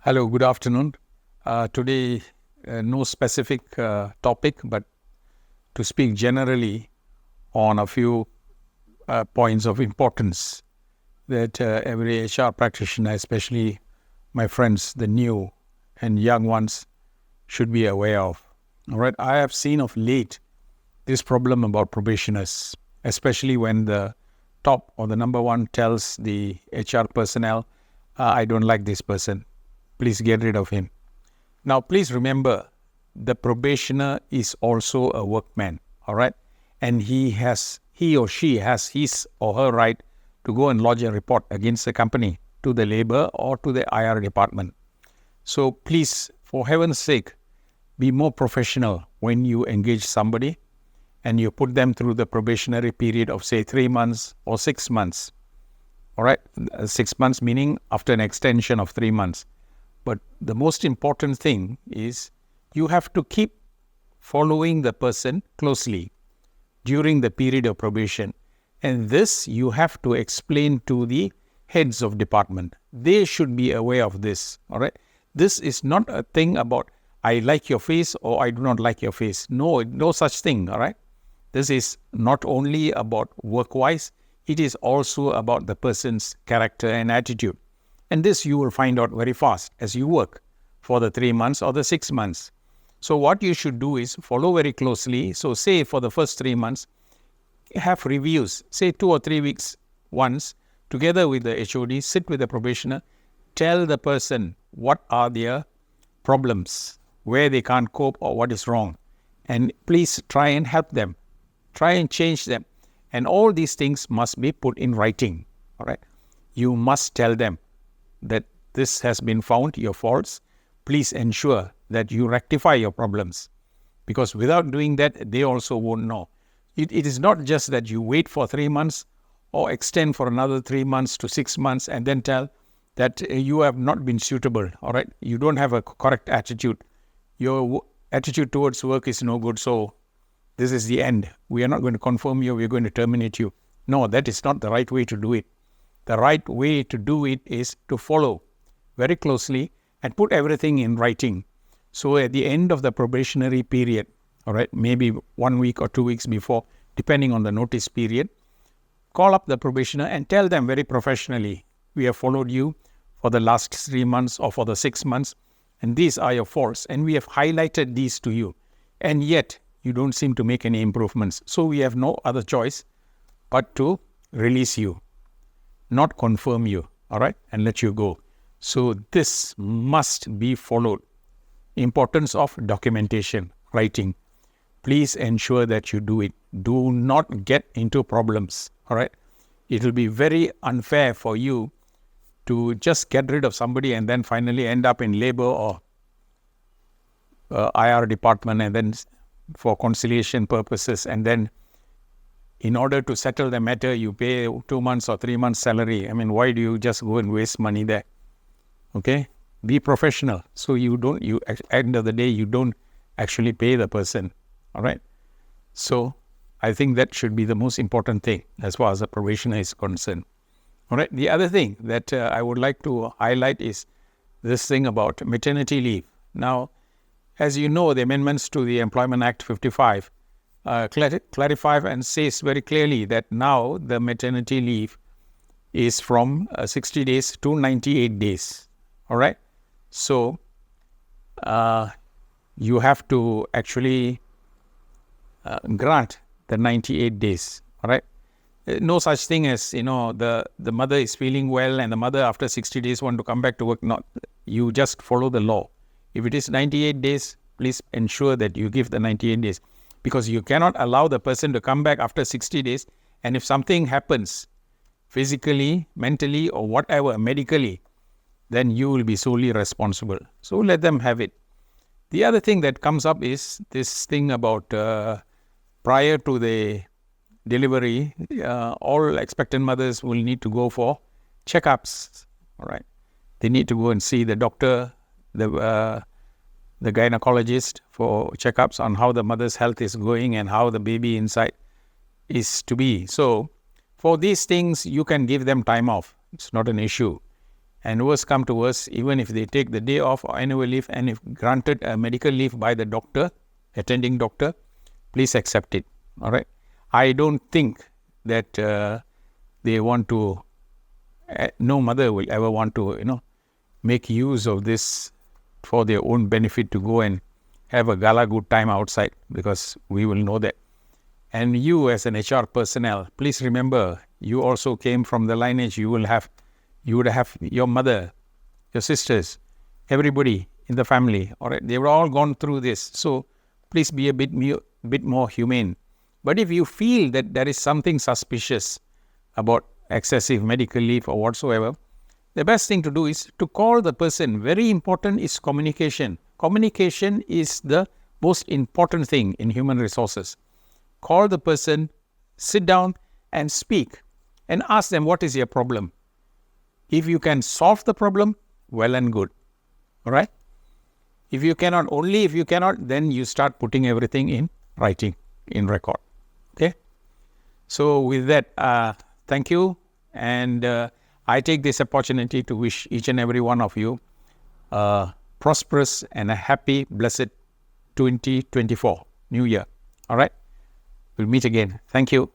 Hello, good afternoon. Today, no specific topic, but to speak generally on a few points of importance that every HR practitioner, especially my friends, the new and young ones, should be aware of. All right, I have seen of late this problem about probationers, especially when the top or the number one tells the HR personnel, I don't like this person. Please get rid of him. Now, please remember, the probationer is also a workman, all right? And he or she has his or her right to go and lodge a report against the company to the labor or to the IR department. So please, for heaven's sake, be more professional when you engage somebody and you put them through the probationary period of, say, 3 months or 6 months. All right? 6 months meaning after an extension of 3 months. But the most important thing is you have to keep following the person closely during the period of probation. And this you have to explain to the heads of department. They should be aware of this. All right. This is not a thing about I like your face or I do not like your face. No such thing. All right. This is not only about work-wise, it is also about the person's character and attitude. And this you will find out very fast as you work for the 3 months or the 6 months. So what you should do is follow very closely. So say for the first 3 months, have reviews, say 2 or 3 weeks once, together with the HOD, sit with the probationer, tell the person what are their problems, where they can't cope or what is wrong. And please try and help them, try and change them. And all these things must be put in writing, all right? You must tell them that this has been found, your faults. Please ensure that you rectify your problems. Because without doing that, they also won't know. It is not just that you wait for 3 months or extend for another 3 months to 6 months and then tell that you have not been suitable, all right? You don't have a correct attitude. Your attitude towards work is no good, so this is the end. We are not going to confirm you, we are going to terminate you. No, that is not the right way to do it. The right way to do it is to follow very closely and put everything in writing. So at the end of the probationary period, all right, maybe 1 week or 2 weeks before, depending on the notice period, call up the probationer and tell them very professionally, we have followed you for the last 3 months or for the 6 months, and these are your faults, and we have highlighted these to you, and yet you don't seem to make any improvements. So we have no other choice but to release you, not confirm you, all right, and let you go. So this must be followed. Importance of documentation, writing. Please ensure that you do it. Do not get into problems, all right? It will be very unfair for you to just get rid of somebody and then finally end up in labor or IR department and then for conciliation purposes, and then in order to settle the matter, you pay 2 months or 3 months salary. I mean, why do you just go and waste money there? Okay? Be professional. So at the end of the day, you don't actually pay the person. All right? So I think that should be the most important thing as far as the probationer is concerned. All right? The other thing that I would like to highlight is this thing about maternity leave. Now, as you know, the amendments to the Employment Act 55 clarify and says very clearly that now the maternity leave is from 60 days to 98 days. All right? So you have to actually grant the 98 days. All right? No such thing as, the mother is feeling well and the mother after 60 days want to come back to work. Not. You just follow the law. If it is 98 days, please ensure that you give the 98 days. Because you cannot allow the person to come back after 60 days. And if something happens physically, mentally, or whatever, medically, then you will be solely responsible. So let them have it. The other thing that comes up is this thing about prior to the delivery, all expectant mothers will need to go for checkups. All right. They need to go and see the doctor, the gynecologist for checkups on how the mother's health is going and how the baby inside is to be. So for these things, you can give them time off. It's not an issue. And worst come to worst, even if they take the day off or annual leave, and if granted a medical leave by the doctor, attending doctor, please accept it. All right. I don't think that they want to, no mother will ever want to, make use of this for their own benefit, to go and have a gala good time outside, because we will know that. And you as an HR personnel, please remember, you also came from the lineage. You would have your mother, your sisters, everybody in the family. All right, they were all gone through this. So please be a bit more humane. But if you feel that there is something suspicious about excessive medical leave or whatsoever, the best thing to do is to call the person. Very important is communication. Communication is the most important thing in human resources. Call the person, sit down and speak, and ask them, what is your problem? If you can solve the problem, well and good. All right? If you cannot, then you start putting everything in writing, in record. Okay? So with that, thank you. And I take this opportunity to wish each and every one of you a prosperous and a happy, blessed 2024 New Year. All right? We'll meet again. Thank you.